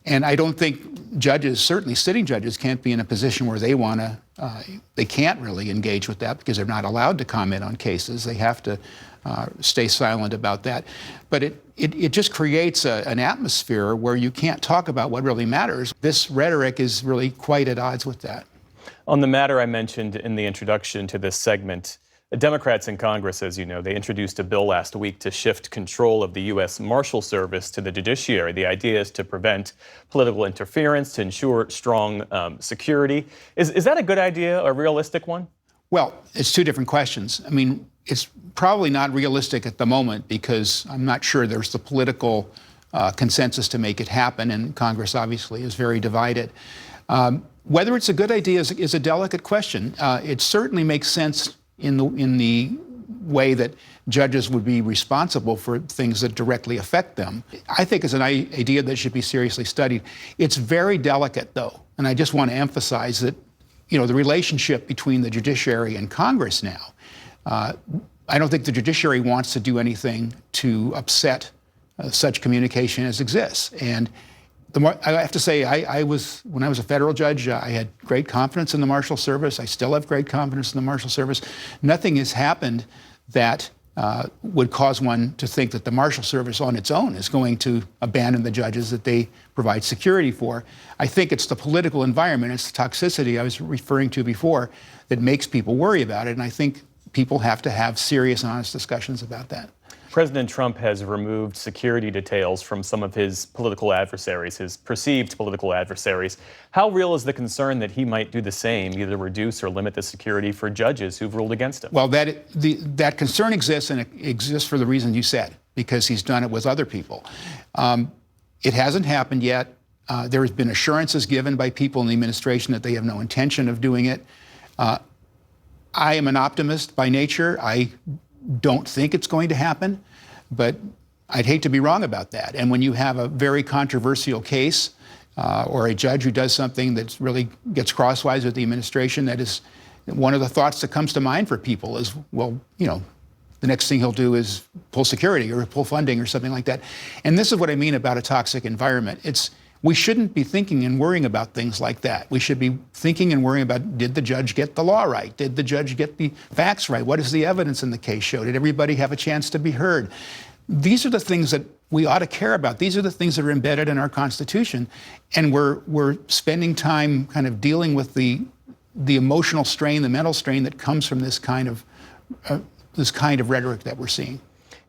And I don't think judges, certainly sitting judges, can't be in a position where they can't really engage with that because they're not allowed to comment on cases. They have to stay silent about that. But it just creates an atmosphere where you can't talk about what really matters. This rhetoric is really quite at odds with that. On the matter I mentioned in the introduction to this segment, Democrats in Congress, as you know, they introduced a bill last week to shift control of the U.S. Marshal Service to the judiciary. The idea is to prevent political interference, to ensure strong security. Is that a good idea, a realistic one? Well, it's two different questions. I mean, it's probably not realistic at the moment because I'm not sure there's the political consensus to make it happen, and Congress obviously is very divided. Whether it's a good idea is a delicate question. It certainly makes sense in the way that judges would be responsible for things that directly affect them. I think it's an idea that should be seriously studied. It's very delicate, though, and I just want to emphasize that, you know, the relationship between the judiciary and Congress now, I don't think the judiciary wants to do anything to upset such communication as exists. And I have to say, when I was a federal judge, I had great confidence in the Marshal Service. I still have great confidence in the Marshal Service. Nothing has happened that would cause one to think that the Marshal Service on its own is going to abandon the judges that they provide security for. I think it's the political environment, it's the toxicity I was referring to before that makes people worry about it. And I think people have to have serious and honest discussions about that. President Trump has removed security details from some of his political adversaries, his perceived political adversaries. How real is the concern that he might do the same, either reduce or limit the security for judges who've ruled against him? Well, that concern exists, and it exists for the reason you said, because he's done it with other people. It hasn't happened yet. There has been assurances given by people in the administration that they have no intention of doing it. I am an optimist by nature. I don't think it's going to happen, but I'd hate to be wrong about that. And when you have a very controversial case or a judge who does something that really gets crosswise with the administration, that is one of the thoughts that comes to mind for people is, well, you know, the next thing he'll do is pull security or pull funding or something like that. And this is what I mean about a toxic environment. We shouldn't be thinking and worrying about things like that. We should be thinking and worrying about, did the judge get the law right? Did the judge get the facts right? What does the evidence in the case show? Did everybody have a chance to be heard? These are the things that we ought to care about. These are the things that are embedded in our Constitution. And we're spending time kind of dealing with the emotional strain, the mental strain that comes from this kind of rhetoric that we're seeing.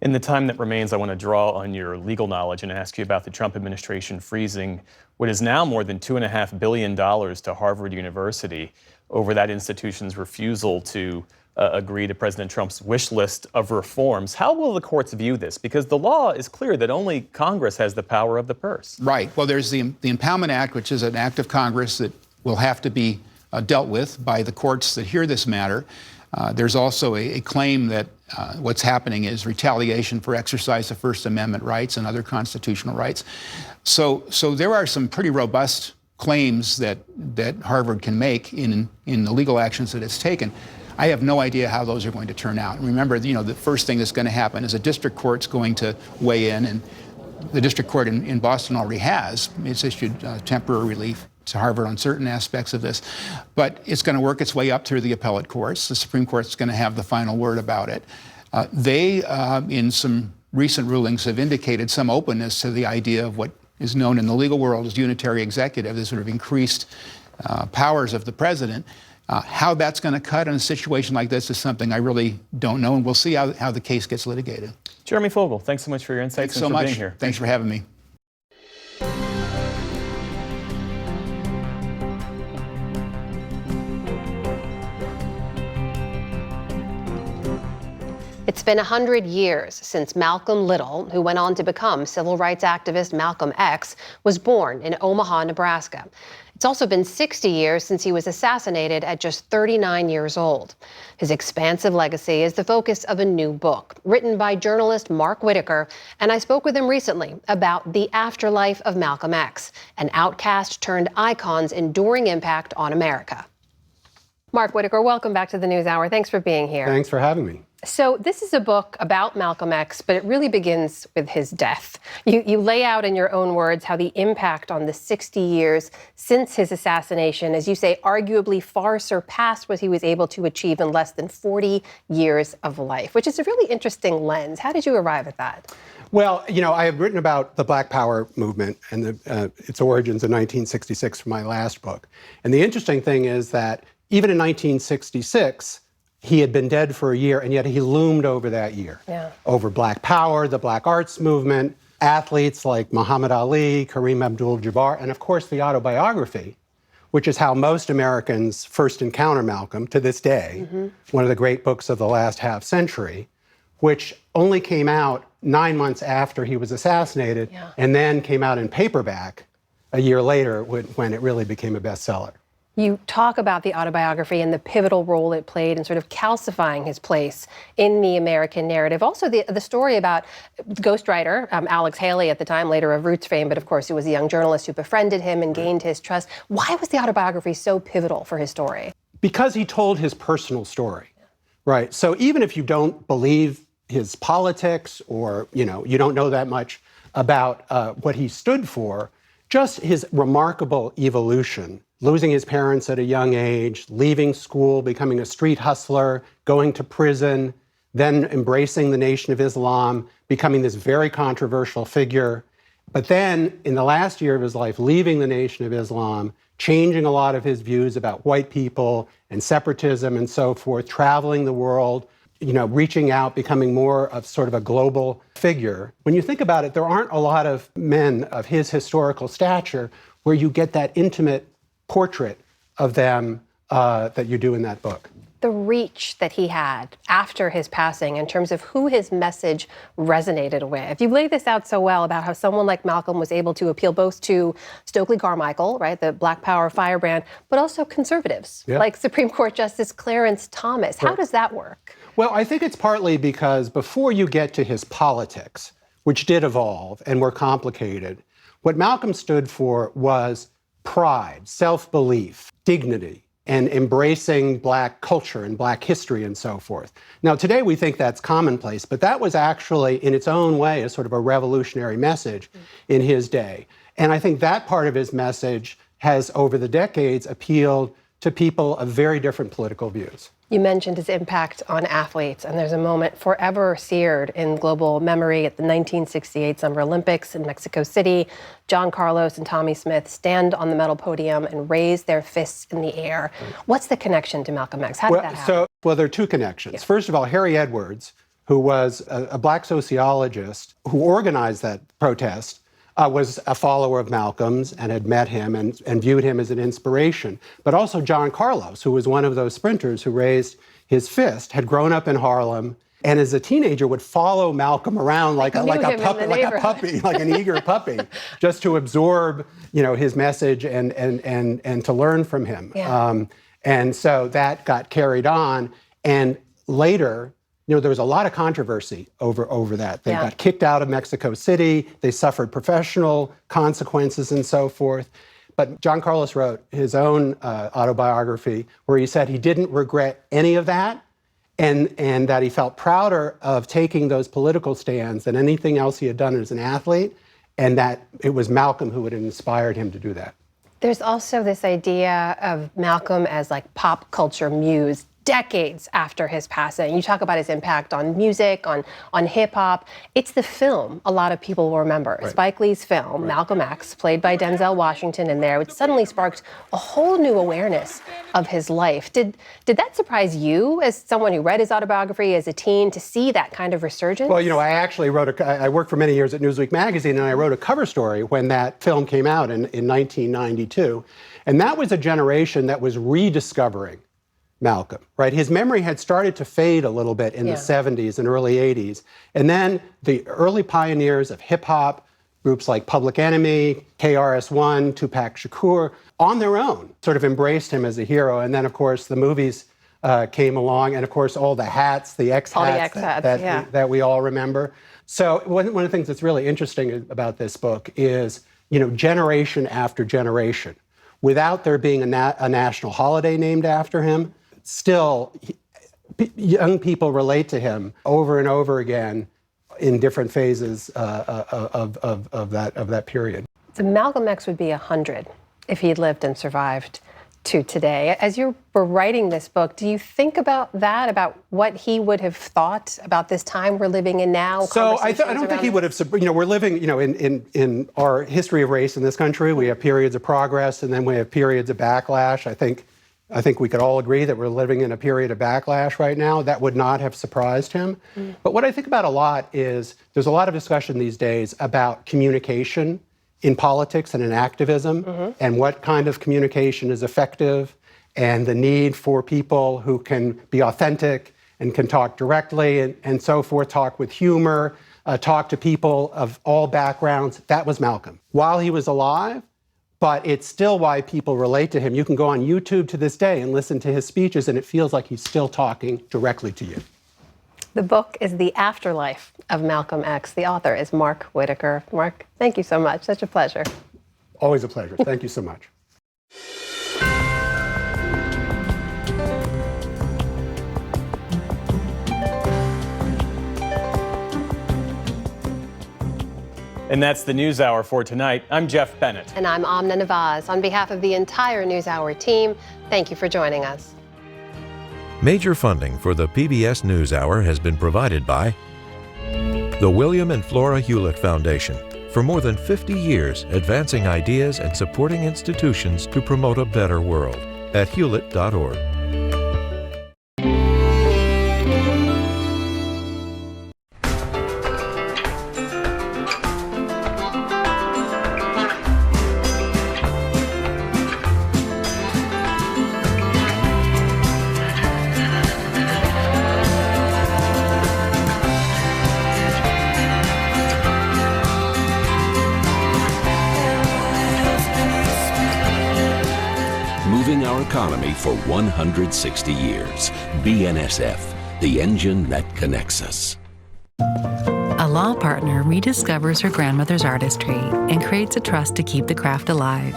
In the time that remains, I want to draw on your legal knowledge and ask you about the Trump administration freezing what is now more than $2.5 billion to Harvard University over that institution's refusal to agree to President Trump's wish list of reforms. How will the courts view this? Because the law is clear that only Congress has the power of the purse. Right. Well, there's the Impoundment Act, which is an act of Congress that will have to be dealt with by the courts that hear this matter. There's also a claim that what's happening is retaliation for exercise of First Amendment rights and other constitutional rights. So there are some pretty robust claims that Harvard can make in the legal actions that it's taken. I have no idea how those are going to turn out. And remember, you know, the first thing that's going to happen is a district court's going to weigh in, and the district court in Boston already has. It's issued temporary relief to Harvard on certain aspects of this, but it's going to work its way up through the appellate courts. The Supreme Court's going to have the final word about it. They, in some recent rulings, have indicated some openness to the idea of what is known in the legal world as unitary executive, the sort of increased powers of the president. How that's going to cut in a situation like this is something I really don't know, and we'll see how the case gets litigated. Jeremy Fogel, thanks so much for your insights. Thanks so much. Being here. Thanks for having me. It's been 100 years since Malcolm Little, who went on to become civil rights activist Malcolm X, was born in Omaha, Nebraska. It's also been 60 years since he was assassinated at just 39 years old. His expansive legacy is the focus of a new book written by journalist Mark Whitaker, and I spoke with him recently about the afterlife of Malcolm X, an outcast turned icon's enduring impact on America. Mark Whitaker, welcome back to the NewsHour. Thanks for being here. Thanks for having me. So this is a book about Malcolm X, but it really begins with his death. You lay out in your own words how the impact on the 60 years since his assassination, as you say, arguably far surpassed what he was able to achieve in less than 40 years of life, which is a really interesting lens. How did you arrive at that? Well, you know, I have written about the Black Power movement and its origins in 1966 for my last book. And the interesting thing is that even in 1966, he had been dead for a year, and yet he loomed over that year. Yeah. Over Black Power, the Black Arts Movement, athletes like Muhammad Ali, Kareem Abdul-Jabbar, and of course the autobiography, which is how most Americans first encounter Malcolm to this day, one of the great books of the last half century, which only came out 9 months after he was assassinated, and then came out in paperback a year later when it really became a bestseller. You talk about the autobiography and the pivotal role it played in sort of calcifying his place in the American narrative. Also, the story about ghostwriter Alex Haley at the time, later of Roots fame, but of course, he was a young journalist who befriended him and gained his trust. Why was the autobiography so pivotal for his story? Because he told his personal story. Right. So even if you don't believe his politics or, you don't know that much about what he stood for, just his remarkable evolution, losing his parents at a young age, leaving school, becoming a street hustler, going to prison, then embracing the Nation of Islam, becoming this very controversial figure. But then in the last year of his life, leaving the Nation of Islam, changing a lot of his views about white people and separatism and so forth, traveling the world, reaching out, becoming more of sort of a global figure. When you think about it, there aren't a lot of men of his historical stature where you get that intimate portrait of them that you do in that book. The reach that he had after his passing in terms of who his message resonated with. You laid this out so well about how someone like Malcolm was able to appeal both to Stokely Carmichael, right, the Black Power firebrand, but also conservatives like Supreme Court Justice Clarence Thomas. How does that work? Well, I think it's partly because before you get to his politics, which did evolve and were complicated, what Malcolm stood for was pride, self-belief, dignity, and embracing Black culture and Black history and so forth. Now, today we think that's commonplace, but that was actually, in its own way, a sort of a revolutionary message in his day. And I think that part of his message has, over the decades, appealed to people of very different political views. You mentioned his impact on athletes, and there's a moment forever seared in global memory at the 1968 Summer Olympics in Mexico City. John Carlos and Tommie Smith stand on the medal podium and raise their fists in the air. What's the connection to Malcolm X? How did that happen? There are two connections. First of all, Harry Edwards, who was a Black sociologist who organized that protest, was a follower of Malcolm's and had met him and viewed him as an inspiration. But also John Carlos, who was one of those sprinters who raised his fist, had grown up in Harlem, and as a teenager would follow Malcolm around like a puppy, like an eager puppy, just to absorb, his message and to learn from him. Yeah. And so that got carried on, and later, there was a lot of controversy over that. They got kicked out of Mexico City. They suffered professional consequences and so forth. But John Carlos wrote his own autobiography where he said he didn't regret any of that and that he felt prouder of taking those political stands than anything else he had done as an athlete, and that it was Malcolm who had inspired him to do that. There's also this idea of Malcolm as like pop culture muse. Decades after his passing. You talk about his impact on music, on hip hop. It's the film a lot of people will remember. Right. Spike Lee's film, Malcolm X, played by Denzel Washington in there, which suddenly sparked a whole new awareness of his life. Did that surprise you as someone who read his autobiography as a teen to see that kind of resurgence? Well, I actually I worked for many years at Newsweek magazine, and I wrote a cover story when that film came out in 1992. And that was a generation that was rediscovering Malcolm, right? His memory had started to fade a little bit in the 70s and early 80s. And then the early pioneers of hip hop, groups like Public Enemy, KRS-One, Tupac Shakur, on their own sort of embraced him as a hero. And then, of course, the movies came along, and of course, all the hats, the X-hats that we all remember. So one of the things that's really interesting about this book is, generation after generation, without there being a national holiday named after him, still, young people relate to him over and over again in different phases of that period. So Malcolm X would be 100 if he had lived and survived to today. As you were writing this book, do you think about that, about what he would have thought about this time we're living in now? So I don't think he would have, we're living, in our history of race in this country, we have periods of progress and then we have periods of backlash. I think we could all agree that we're living in a period of backlash right now. That would not have surprised him. But what I think about a lot is there's a lot of discussion these days about communication in politics and in activism, and what kind of communication is effective, and the need for people who can be authentic and can talk directly and so forth, talk with humor, talk to people of all backgrounds. That was Malcolm while he was alive. But it's still why people relate to him. You can go on YouTube to this day and listen to his speeches, and it feels like he's still talking directly to you. The book is The Afterlife of Malcolm X. The author is Mark Whitaker. Mark, thank you so much. Such a pleasure. Always a pleasure. Thank you so much. And that's the NewsHour for tonight. I'm Jeff Bennett. And I'm Amna Nawaz. On behalf of the entire NewsHour team, thank you for joining us. Major funding for the PBS NewsHour has been provided by the William and Flora Hewlett Foundation. For more than 50 years, advancing ideas and supporting institutions to promote a better world at hewlett.org. Moving our economy for 160 years. BNSF, the engine that connects us. A law partner rediscovers her grandmother's artistry and creates a trust to keep the craft alive.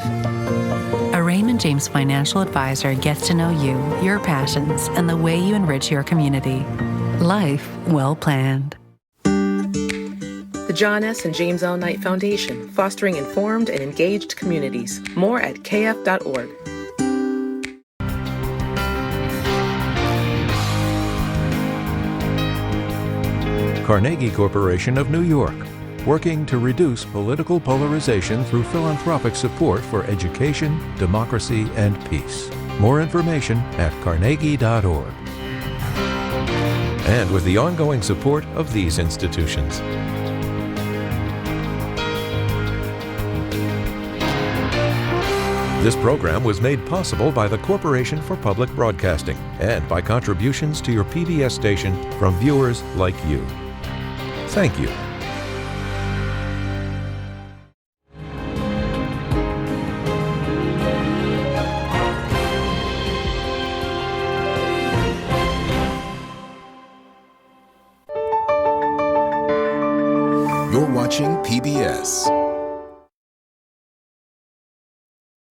A Raymond James financial advisor gets to know you, your passions, and the way you enrich your community. Life well planned. The John S. and James L. Knight Foundation, fostering informed and engaged communities. More at kf.org. Carnegie Corporation of New York, working to reduce political polarization through philanthropic support for education, democracy, and peace. More information at carnegie.org. And with the ongoing support of these institutions. This program was made possible by the Corporation for Public Broadcasting and by contributions to your PBS station from viewers like you. Thank you. You're watching PBS.